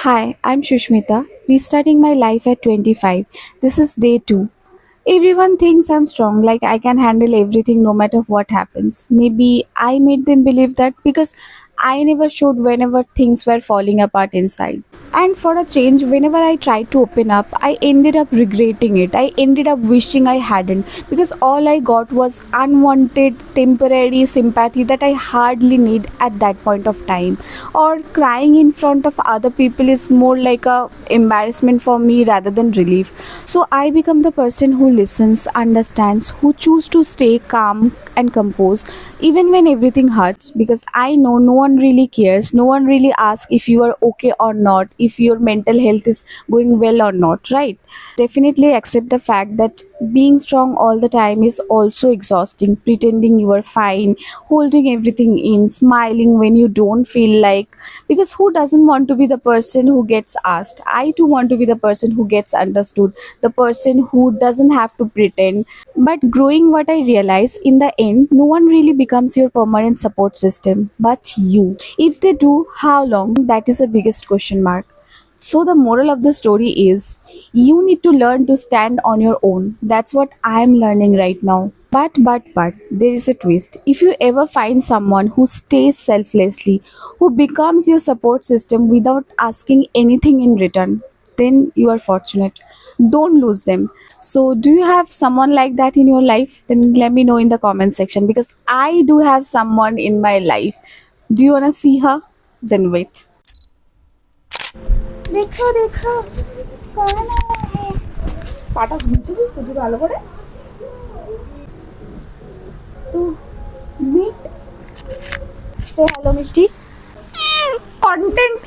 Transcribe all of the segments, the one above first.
Hi, I'm Shushmita, restarting my life at 25. This is day 2. Everyone thinks I'm strong, like I can handle everything no matter what happens. Maybe I made them believe that because I never showed whenever things were falling apart inside. And for a change, whenever I tried to open up, I ended up regretting it. I ended up wishing I hadn't because all I got was unwanted, temporary sympathy that I hardly need at that point of time. Or crying in front of other people is more like a embarrassment for me rather than relief. So I become the person who listens, understands, who choose to stay calm and composed even when everything hurts, because I know no one really cares. No one really asks if you are okay or not, if your mental health is going well or not, right? Definitely accept the fact that being strong all the time is also exhausting. Pretending you are fine, holding everything in, smiling when you don't feel like, because who doesn't want to be the person who gets asked? I too want to be the person who gets understood, the person who doesn't have to pretend. But growing, what I realized in the end, no one really becomes your permanent support system but you. If they do, how long? That is the biggest question mark. So the moral of the story is you need to learn to stand on your own. That's what I am learning right now. But there is a twist. If you ever find someone who stays selflessly, who becomes your support system without asking anything in return, then you are fortunate. Don't lose them. So, do you have someone like that in your life? Then let me know in the comment section, because I do have someone in my life. Do you want to see her? Then wait. দেখো দেখো कौन आया है পাটা ঘুরছিস তুই ভালো করে তো মিট সে হ্যালো মিষ্টি কন্টেন্ট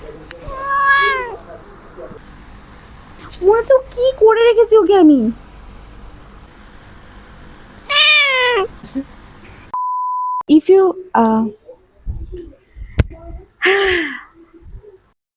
মনে হচ্ছে ও কি করে রেখেছি ওকে আমি if you